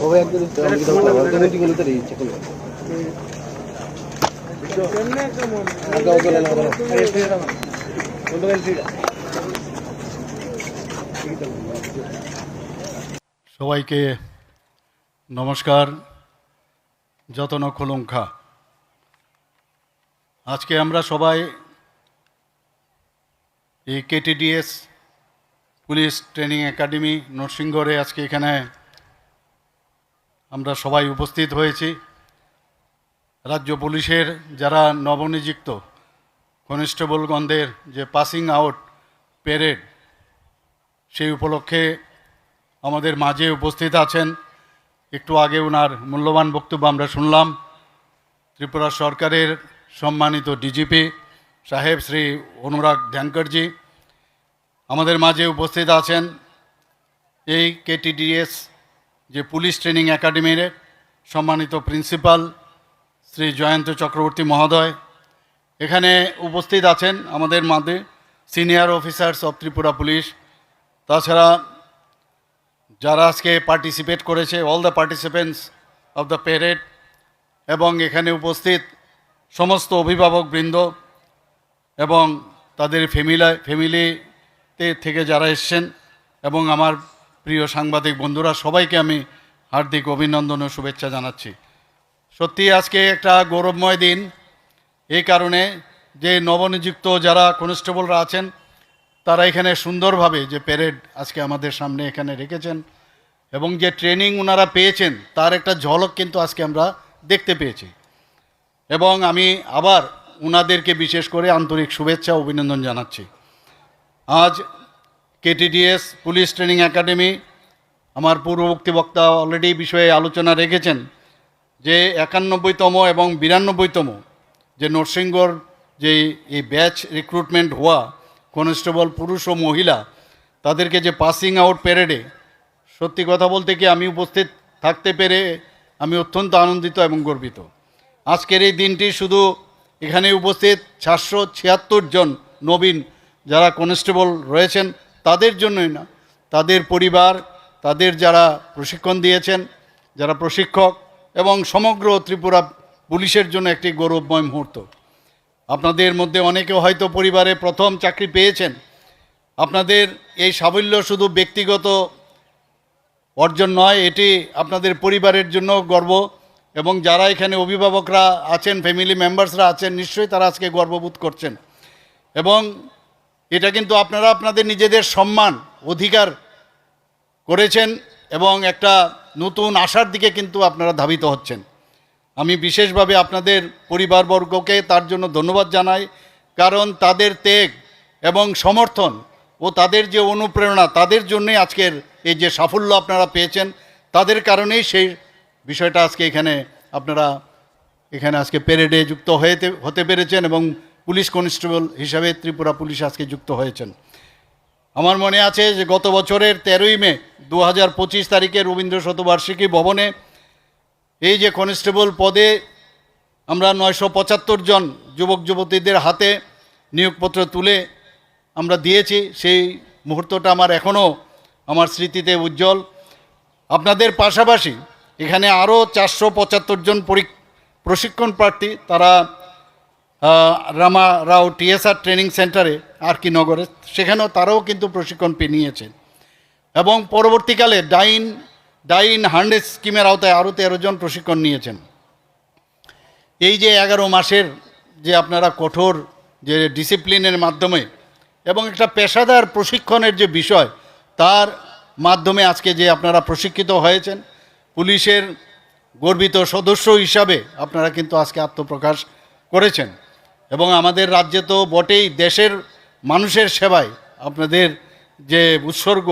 সবাই একদম সবাইকে নমস্কার। যতন খোলঙ্খা। আজকে আমরা সবাই এই কেটিডিএস পুলিশ ট্রেনিং একাডেমি নরসিংগড়ে আজকে এখানে আমরা সবাই উপস্থিত হয়েছি। রাজ্য পুলিশের যারা নবনিযুক্ত কনস্টেবলগণদের যে পাসিং আউট প্যারেড, সেই উপলক্ষে আমাদের মাঝে উপস্থিত আছেন। একটু আগে ওনার মূল্যবান বক্তব্য আমরা শুনলাম। ত্রিপুরা সরকারের সম্মানিত ডিজিপি সাহেব শ্রী অনুরাগ ধ্যানকরজি আমাদের মাঝে উপস্থিত আছেন। এই কেটিডিএস যে পুলিশ ট্রেনিং একাডেমির সম্মানিত প্রিন্সিপাল শ্রী জয়ন্ত চক্রবর্তী মহোদয় এখানে উপস্থিত আছেন। আমাদের মাঝে senior officers of Tripura police, তাছাড়া যারা আজকে পার্টিসিপেট করেছে, all the participants of the parade, এবং এখানে উপস্থিত সমস্ত অভিভাবকবৃন্দ এবং তাদের ফ্যামিলিতে থেকে যারা এসছেন, এবং আমার প্রিয় সাংবাদিক বন্ধুরা, সবাইকে আমি হার্দিক অভিনন্দন ও শুভেচ্ছা জানাচ্ছি। সত্যি আজকে একটা গৌরবময় দিন, এই কারণে যে নবনিযুক্ত যারা কনস্টেবলরা আছেন তারা এখানে সুন্দরভাবে যে প্যারেড আজকে আমাদের সামনে এখানে রেখেছেন, এবং যে ট্রেনিং ওনারা পেয়েছেন তার একটা ঝলক কিন্তু আজকে আমরা দেখতে পেয়েছি। এবং আমি আবার ওনাদেরকে বিশেষ করে আন্তরিক শুভেচ্ছা অভিনন্দন জানাচ্ছি। আজ কেটিডিএস পুলিশ ট্রেনিং একাডেমি, আমার পূর্ববর্তী বক্তা অলরেডি বিষয়ে আলোচনা রেখেছেন যে 91তম এবং 92তম যে নরসিংগড় যে এই ব্যাচ রিক্রুটমেন্ট হওয়া কনস্টেবল পুরুষ ও মহিলা, তাদেরকে যে পাসিং আউট প্যারেডে সত্যি কথা বলতে কি আমি উপস্থিত থাকতে পেরে আমি অত্যন্ত আনন্দিত এবং গর্বিত। আজকের এই দিনটি শুধু এখানে উপস্থিত 476 জন নবীন যারা কনস্টেবল রয়েছেন তাদের জন্যই না, তাদের পরিবার, তাদের যারা প্রশিক্ষণ দিয়েছেন, যারা প্রশিক্ষক, এবং সমগ্র ত্রিপুরা পুলিশের জন্য একটি গৌরবময় মুহূর্ত। আপনাদের মধ্যে অনেকে হয়তো পরিবারে প্রথম চাকরি পেয়েছেন। আপনাদের এই সাফল্য শুধু ব্যক্তিগত অর্জন নয়, এটি আপনাদের পরিবারের জন্য গর্ব, এবং যারা এখানে অভিভাবকরা আছেন, ফ্যামিলি মেম্বার্সরা আছেন, নিশ্চয়ই তারা আজকে গর্ববোধ করছেন। এবং এটা কিন্তু আপনারা আপনাদের নিজেদের সম্মান অধিকার করেছেন, এবং একটা নতুন আশার দিকে কিন্তু আপনারা ধাবিত হচ্ছেন। আমি বিশেষভাবে আপনাদের পরিবারবর্গকে তার জন্য ধন্যবাদ জানাই, কারণ তাদের ত্যাগ এবং সমর্থন ও তাদের যে অনুপ্রেরণা, তাদের জন্যই আজকের এই যে সাফল্য আপনারা পেয়েছেন, তাদের কারণেই সেই বিষয়টা আজকে এখানে আপনারা এখানে আজকে প্যারেডে যুক্ত হতে পেরেছেন, এবং পুলিশ কনস্টেবল হিসাবে ত্রিপুরা পুলিশ আজকে যুক্ত হয়েছেন। আমার মনে আছে যে গত বছরের 13ই মে 2025 তারিখে রবীন্দ্র শতবার্ষিকী ভবনে এই যে কনস্টেবল পদে আমরা 975 জন যুবক যুবতীদের হাতে নিয়োগপত্র তুলে আমরা দিয়েছি। সেই মুহূর্তটা আমার এখনও আমার স্মৃতিতে উজ্জ্বল। আপনাদের পাশাপাশি এখানে আরও 475 জন প্রশিক্ষণ প্রার্থী, তারা রামা রাও টিএসআর ট্রেনিং সেন্টারে আর কি নগরে, সেখানেও তারাও কিন্তু প্রশিক্ষণ পেয়ে নিয়েছেন, এবং পরবর্তীকালে ডাইন 100 স্কিমের আওতায় আরও 13 জন প্রশিক্ষণ নিয়েছেন। এই যে 11 মাসের যে আপনারা কঠোর যে ডিসিপ্লিনের মাধ্যমে এবং একটা পেশাদার প্রশিক্ষণের যে বিষয়, তার মাধ্যমে আজকে যে আপনারা প্রশিক্ষিত হয়েছেন, পুলিশের গর্বিত সদস্য হিসাবে আপনারা কিন্তু আজকে আত্মপ্রকাশ করেছেন। এবং আমাদের রাজ্যে তো বটেই, দেশের মানুষের সেবায় আপনাদের যে উৎসর্গ,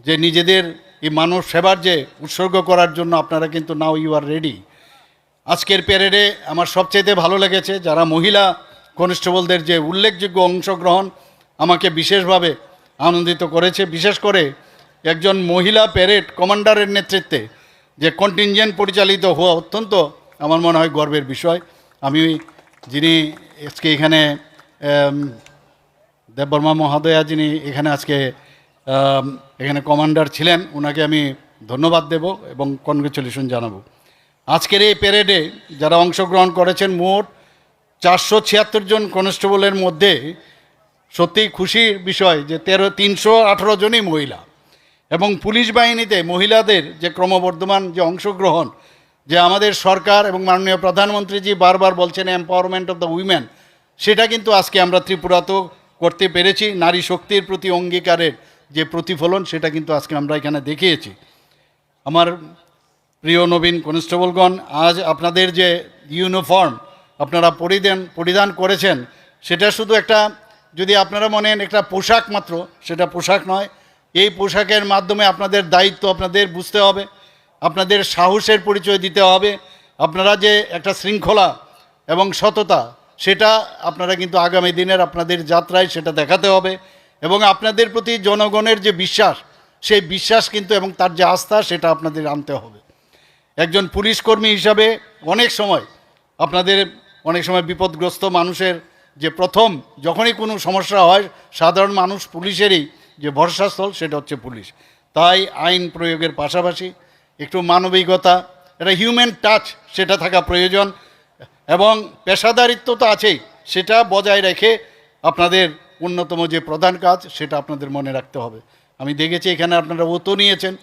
যে নিজেদের এই মানব সেবার যে উৎসর্গ করার জন্য আপনারা কিন্তু নাও ইউ আর রেডি। আজকের প্যারেডে আমার সবচেয়ে ভালো লেগেছে যারা মহিলা কনস্টেবলদের যে উল্লেখযোগ্য অংশগ্রহণ আমাকে বিশেষভাবে আনন্দিত করেছে। বিশেষ করে একজন মহিলা প্যারেড কমান্ডারের নেতৃত্বে যে কন্টিনজেন্ট পরিচালিত হওয়া অত্যন্ত আমার মনে হয় গর্বের বিষয়। আমি যিনি আজকে এখানে দেববর্মা মহোদয়া যিনি এখানে আজকে এখানে কমান্ডার ছিলেন, ওনাকে আমি ধন্যবাদ দেব এবং কনগ্রেচুলেশন জানাবো। আজকের এই প্যারেডে যারা অংশগ্রহণ করেছেন মোট 476 জন কনস্টেবলের মধ্যে সত্যিই খুশির বিষয় যে 318 জনই মহিলা, এবং পুলিশ বাহিনীতে মহিলাদের যে ক্রমবর্ধমান যে অংশগ্রহণ, যে আমাদের সরকার এবং মাননীয় প্রধানমন্ত্রীজি বারবার বলছেন এম্পাওয়ারমেন্ট অফ দ্য উইমেন, সেটা কিন্তু আজকে আমরা ত্রিপুরাতেও করতে পেরেছি। নারী শক্তির প্রতি অঙ্গীকারের যে প্রতিফলন সেটা কিন্তু আজকে আমরা এখানে দেখিয়েছি। আমার প্রিয় নবীন কনস্টেবলগণ, আজ আপনাদের যে ইউনিফর্ম আপনারা পরিধান করেছেন সেটা শুধু একটা, যদি আপনারা মনে একটা পোশাক মাত্র, সেটা পোশাক নয়। এই পোশাকের মাধ্যমে আপনাদের দায়িত্ব আপনাদের বুঝতে হবে, আপনাদের সাহসের পরিচয় দিতে হবে, আপনারা যে একটা শৃঙ্খলা এবং সততা সেটা আপনারা কিন্তু আগামী দিনের আপনাদের যাত্রায় সেটা দেখাতে হবে, এবং আপনাদের প্রতি জনগণের যে বিশ্বাস সেই বিশ্বাস কিন্তু এবং তার যে আস্থা সেটা আপনাদের আনতে হবে। একজন পুলিশ কর্মী হিসাবে অনেক সময় বিপদগ্রস্ত মানুষের যে প্রথম যখনই কোনো সমস্যা হয় সাধারণ মানুষ পুলিশেরই যে ভরসাস্থল সেটা হচ্ছে পুলিশ। তাই আইন প্রয়োগের পাশাপাশি একটু মানবিকতা, একটা হিউম্যান টাচ সেটা থাকা প্রয়োজন, এবং পেশাদারিত্ব তো আছেই, সেটা বজায় রেখে আপনাদের অন্যতম যে প্রধান কাজ সেটা আপনাদের মনে রাখতে হবে। আমি দেখেছি এখানে আপনারা ওত নিয়েছেন,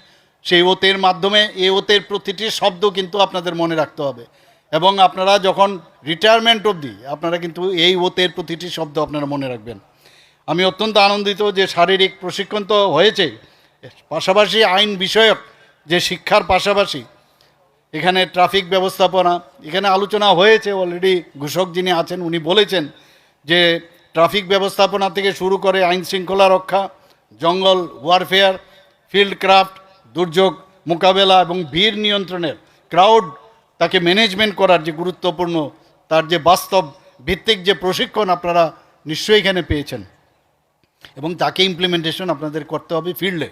সেই ওতের মাধ্যমে এই ওতের প্রতিটি শব্দ কিন্তু আপনাদের মনে রাখতে হবে, এবং আপনারা যখন রিটায়ারমেন্ট অবধি আপনারা কিন্তু এই ওতের প্রতিটি শব্দ আপনারা মনে রাখবেন। আমি অত্যন্ত আনন্দিত যে শারীরিক প্রশিক্ষণ তো হয়েছে, পাশাপাশি আইন বিষয়ক যে শিক্ষার পাশাপাশি এখানে ট্রাফিক ব্যবস্থাপনা এখানে আলোচনা হয়েছে। অলরেডি ঘোষক যিনি আছেন উনি বলেছেন যে ট্রাফিক ব্যবস্থাপনা থেকে শুরু করে আইন শৃঙ্খলা রক্ষা, জঙ্গল ওয়ারফেয়ার, ফিল্ড ক্রাফট, দুর্যোগ মোকাবেলা এবং ভিড় নিয়ন্ত্রণের ক্রাউড তাকে ম্যানেজমেন্ট করার যে গুরুত্বপূর্ণ তার যে বাস্তব ভিত্তিক যে প্রশিক্ষণ আপনারা নিশ্চয়ই এখানে পেয়েছেন, এবং তাকে ইমপ্লিমেন্টেশন আপনাদের করতে হবে ফিল্ডে।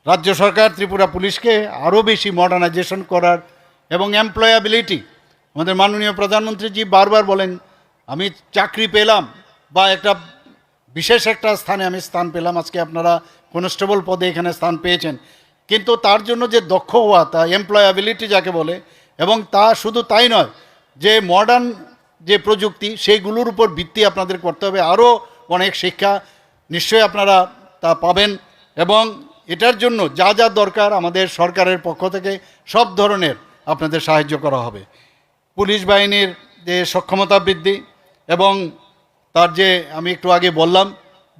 রাজ্য সরকার ত্রিপুরা পুলিশকে আরও বেশি মডার্নাইজেশন করার এবং এমপ্লয়াবিলিটি, আমাদের মাননীয় প্রধানমন্ত্রীজি বারবার বলেন আমি চাকরি পেলাম বা একটা বিশেষ একটা স্থানে আমি স্থান পেলাম, আজকে আপনারা কনস্টেবল পদে এখানে স্থান পেয়েছেন, কিন্তু তার জন্য যে দক্ষ হওয়া তা এমপ্লয়াবিলিটি যাকে বলে, এবং তা শুধু তাই নয় যে মডার্ন যে প্রযুক্তি সেইগুলোর উপর ভিত্তি আপনাদের করতে হবে। আরও অনেক শিক্ষা নিশ্চয়ই আপনারা তা পাবেন, এবং এটার জন্য যা যা দরকার আমাদের সরকারের পক্ষ থেকে সব ধরনের আপনাদের সাহায্য করা হবে। পুলিশ বাহিনীর যে সক্ষমতা বৃদ্ধি এবং তার যে আমি একটু আগে বললাম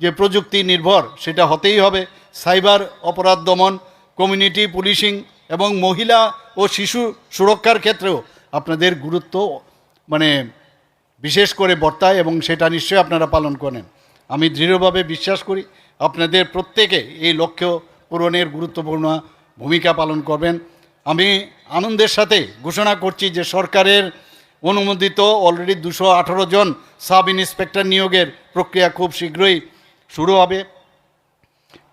যে প্রযুক্তি নির্ভর সেটা হতেই হবে। সাইবার অপরাধ দমন, কমিউনিটি পুলিশিং এবং মহিলা ও শিশু সুরক্ষার ক্ষেত্রেও আপনাদের গুরুত্ব বিশেষ করে বর্তায়, এবং সেটা নিশ্চয়ই আপনারা পালন করেন। আমি দৃঢ়ভাবে বিশ্বাস করি আপনাদের প্রত্যেকে এই লক্ষ্য পূরণের গুরুত্বপূর্ণ ভূমিকা পালন করবেন। আমি আনন্দের সাথে ঘোষণা করছি যে সরকারের অনুমোদিত অলরেডি 218 জন সাব ইন্সপেক্টর নিয়োগের প্রক্রিয়া খুব শীঘ্রই শুরু হবে।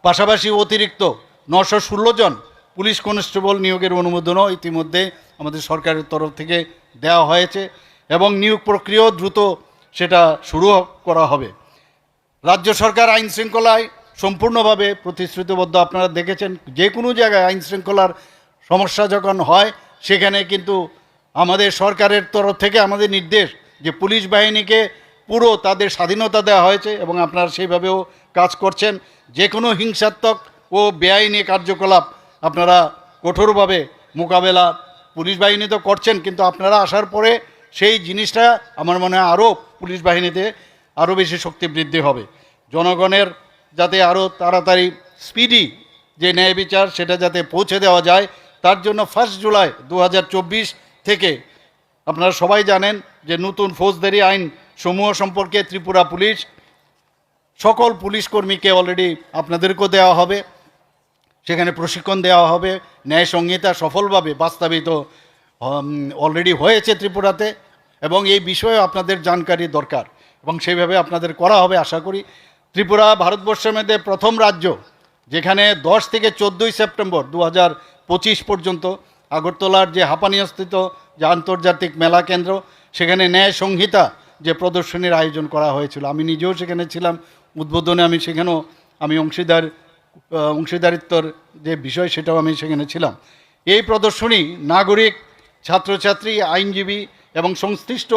পাশাপাশি অতিরিক্ত 916 জন পুলিশ কনস্টেবল নিয়োগের অনুমোদনও ইতিমধ্যে আমাদের সরকারের তরফ থেকে দেওয়া হয়েছে, এবং নিয়োগ প্রক্রিয়াও দ্রুত সেটা শুরু করা হবে। রাজ্য সরকার আইন শৃঙ্খলায় সম্পূর্ণভাবে প্রতিশ্রুতিবদ্ধ। আপনারা দেখেছেন যে কোনো জায়গায় আইন শৃঙ্খলার সমস্যা যখন হয় সেখানে কিন্তু আমাদের সরকারের তরফ থেকে আমাদের নির্দেশ যে পুলিশ বাহিনীকে পুরো তাদের স্বাধীনতা দেওয়া হয়েছে, এবং আপনারা সেইভাবেও কাজ করছেন। যে কোনো হিংসাত্মক ও বেআইনি কার্যকলাপ আপনারা কঠোরভাবে মোকাবেলা পুলিশ বাহিনী তো করছেন, কিন্তু আপনারা আসার পরে সেই জিনিসটা আমার মনে হয় আরও পুলিশ বাহিনীতে আরও বেশি শক্তি বৃদ্ধি হবে। জনগণের যাতে আরও তাড়াতাড়ি স্পিডি যে ন্যায় বিচার সেটা যাতে পৌঁছে দেওয়া যায়, তার জন্য 1 জুলাই 2024 থেকে আপনারা সবাই জানেন যে নতুন ফৌজদারি আইন সমূহ সম্পর্কে ত্রিপুরা পুলিশ সকল পুলিশ কর্মীকে অলরেডি আপনাদেরকেও দেওয়া হবে। সেখানে প্রশিক্ষণ দেওয়া হবে। ন্যায় সংহিতা সফলভাবে বাস্তবায়িত অলরেডি হয়েছে ত্রিপুরাতে, এবং এই বিষয়ে আপনাদের জানকারি দরকার এবং সেইভাবে আপনাদের করা হবে আশা করি। ত্রিপুরা ভারতবর্ষের মধ্যে প্রথম রাজ্য যেখানে 10 থেকে 14ই সেপ্টেম্বর 2025 পর্যন্ত আগরতলার যে হাঁপানিয়াস্থিত যে আন্তর্জাতিক মেলা কেন্দ্র, সেখানে ন্যায় সংহিতা যে প্রদর্শনীর আয়োজন করা হয়েছিল। আমি নিজেও সেখানে ছিলাম উদ্বোধনে, আমি সেখানেও আমি অংশীদারিত্বর যে বিষয় সেটাও আমি সেখানে ছিলাম। এই প্রদর্শনী নাগরিক, ছাত্রছাত্রী, আইনজীবী এবং সংশ্লিষ্ট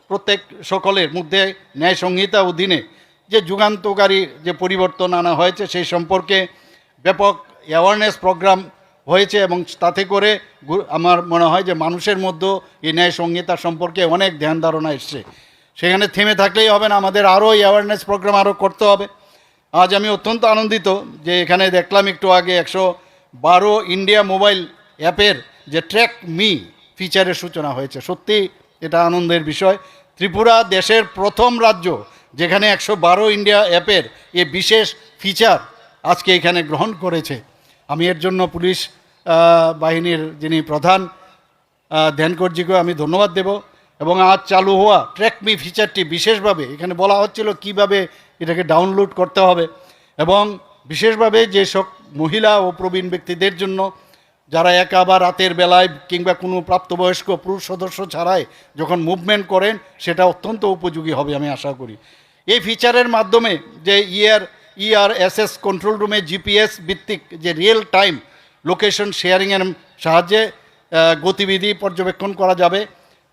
প্রত্যেক সকলের মধ্যে ন্যায় সংহিতা অধীনে যে যুগান্তকারী যে পরিবর্তন আনা হয়েছে সেই সম্পর্কে ব্যাপক অ্যাওয়ারনেস প্রোগ্রাম হয়েছে, এবং তাতে করে আমার মনে হয় যে মানুষের মধ্যে এই ন্যায় সংহিতা সম্পর্কে অনেক ধ্যান ধারণা এসছে। সেখানে থেমে থাকলেই হবে না, আমাদের আরও অ্যাওয়ারনেস প্রোগ্রাম আরও করতে হবে। আজ আমি অত্যন্ত আনন্দিত যে এখানে দেখলাম একটু আগে 112 ইন্ডিয়া মোবাইল অ্যাপের যে ট্র্যাক মি ফিচারের সূচনা হয়েছে। সত্যি এটা আনন্দের বিষয়। ত্রিপুরা দেশের প্রথম রাজ্য যেখানে 112 ইন্ডিয়া অ্যাপের এই বিশেষ ফিচার আজকে এখানে গ্রহণ করেছে। আমি এর জন্য পুলিশ বাহিনীর যিনি প্রধান ধ্যানকরজিকে আমি ধন্যবাদ দেব। এবং আজ চালু হওয়া ট্র্যাক মি ফিচারটি বিশেষভাবে এখানে বলা হচ্ছিল কিভাবে এটাকে ডাউনলোড করতে হবে, এবং বিশেষভাবে যেসব মহিলা ও প্রবীণ ব্যক্তিদের জন্য যারা একা বা রাতের বেলায় কিংবা কোনো প্রাপ্তবয়স্ক পুরুষ সদস্য ছাড়াই যখন মুভমেন্ট করেন সেটা অত্যন্ত উপযোগী হবে আমি আশা করি। এই ফিচারের মাধ্যমে যে ERSS কন্ট্রোল রুমে জিপিএস ভিত্তিক যে রিয়েল টাইম লোকেশন শেয়ারিংয়ের সাহায্যে গতিবিধি পর্যবেক্ষণ করা যাবে।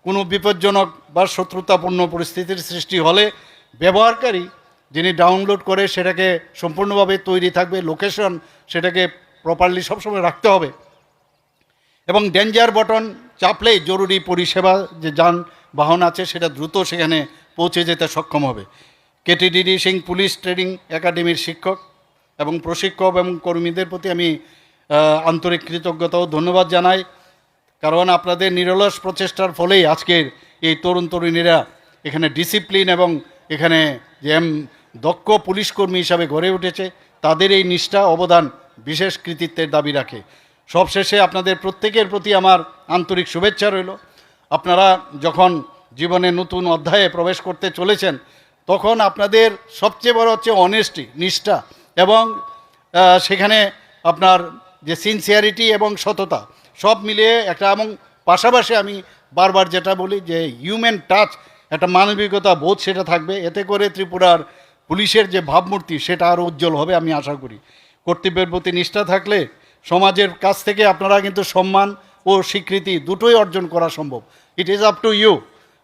কোনো বিপজ্জনক বা শত্রুতাপূর্ণ পরিস্থিতির সৃষ্টি হলে ব্যবহারকারী যিনি ডাউনলোড করে সেটাকে সম্পূর্ণভাবে তৈরি থাকবে, লোকেশন সেটাকে প্রপারলি সবসময় রাখতে হবে, এবং ডেঞ্জার বটন চাপলেই জরুরি পরিষেবা যে যানবাহন আছে সেটা দ্রুত সেখানে পৌঁছে যেতে সক্ষম হবে। KTDD সিং পুলিশ ট্রেনিং একাডেমির শিক্ষক এবং প্রশিক্ষক এবং কর্মীদের প্রতি আমি আন্তরিক কৃতজ্ঞতা ও ধন্যবাদ জানাই, কারণ আপনাদের নিরলস প্রচেষ্টার ফলেই আজকের এই তরুণ তরুণীরা এখানে ডিসিপ্লিন এবং এখানে যে দক্ষ পুলিশকর্মী হিসাবে গড়ে উঠেছে। তাদের এই নিষ্ঠা অবদান বিশেষ কৃতিত্বের দাবি রাখে। সবশেষে আপনাদের প্রত্যেকের প্রতি আমার আন্তরিক শুভেচ্ছা রইল। আপনারা যখন জীবনে নতুন অধ্যায়ে প্রবেশ করতে চলেছেন তখন আপনাদের সবচেয়ে বড় হচ্ছে অনেস্টি, নিষ্ঠা, এবং সেখানে আপনার যে সিনসিয়ারিটি এবং সততা সব মিলিয়ে একটা, এবং পাশাপাশি আমি বারবার যেটা বলি যে হিউম্যান টাচ, একটা মানবিকতা বোধ সেটা থাকবে। এতে করে ত্রিপুরার পুলিশের যে ভাবমূর্তি সেটা আরও উজ্জ্বল হবে আমি আশা করি। কর্তব্যের প্রতি নিষ্ঠা থাকলে সমাজের কাছ থেকে আপনারা কিন্তু সম্মান ও স্বীকৃতি দুটোই অর্জন করা সম্ভব। It is up to you,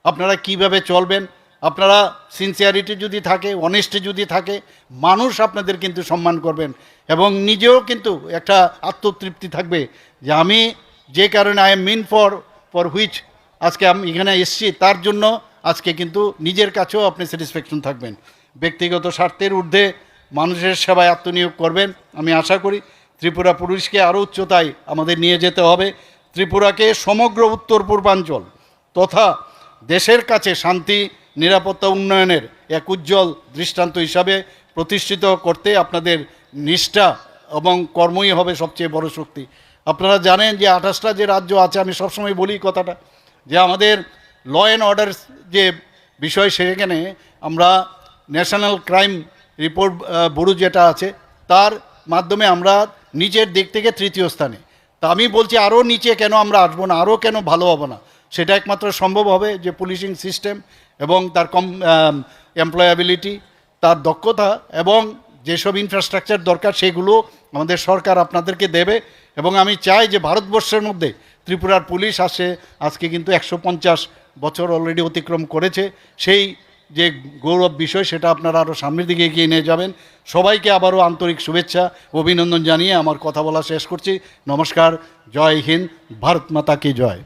আপনারা কিভাবে চলবেন। আপনারা সিনসিয়ারিটি যদি থাকে, অনেস্টি যদি থাকে, মানুষ আপনাদের কিন্তু সম্মান করবেন, এবং নিজেও কিন্তু একটা আত্মতৃপ্তি থাকবে যে আমি যে কারণে I am mean for which আজকে আমি এখানে এসেছি তার জন্য আজকে কিন্তু নিজের কাছেও আপনি স্যাটিসফ্যাকশন থাকবেন। ব্যক্তিগত স্বার্থের ঊর্ধ্বে মানুষের সেবায় আত্মনিয়োগ করবেন আমি আশা করি। ত্রিপুরা পুলিশকে আরও উচ্চতায় আমাদের নিয়ে যেতে হবে। ত্রিপুরাকে সমগ্র উত্তর পূর্বাঞ্চল তথা দেশের কাছে শান্তি, নিরাপত্তা, উন্নয়নের এক উজ্জ্বল দৃষ্টান্ত হিসাবে প্রতিষ্ঠিত করতে আপনাদের নিষ্ঠা এবং কর্মই হবে সবচেয়ে বড় শক্তি। আপনারা জানেন যে 28টা যে রাজ্য আছে, আমি সবসময় বলি কথাটা, যে আমাদের ল অ্যান্ড অর্ডার যে বিষয় সেখানে আমরা ন্যাশনাল ক্রাইম রিপোর্ট ব্যুরো যেটা আছে তার মাধ্যমে আমরা নিচের দিক থেকে তৃতীয় স্থানে। তা আমি বলছি আরও নিচে কেন আমরা আসবো না, আরও কেন ভালো হবো না। সেটা একমাত্র সম্ভব হবে যে পুলিশিং সিস্টেম এবং তার এমপ্লয়াবিলিটি, তার দক্ষতা এবং যেসব ইনফ্রাস্ট্রাকচার দরকার সেগুলো আমাদের সরকার আপনাদেরকে দেবে। এবং আমি চাই যে ভারতবর্ষের মধ্যে ত্রিপুরার পুলিশ আজকে কিন্তু 150 বছর অলরেডি অতিক্রম করেছে। সেই যে গৌরব বিষয় সেটা আপনারা আরও সামনের দিকে এগিয়ে নিয়ে যাবেন। সবাইকে আবারও আন্তরিক শুভেচ্ছা অভিনন্দন জানিয়ে আমার কথা বলা শেষ করছি। নমস্কার, জয় হিন্দ, ভারত মাতা কি জয়।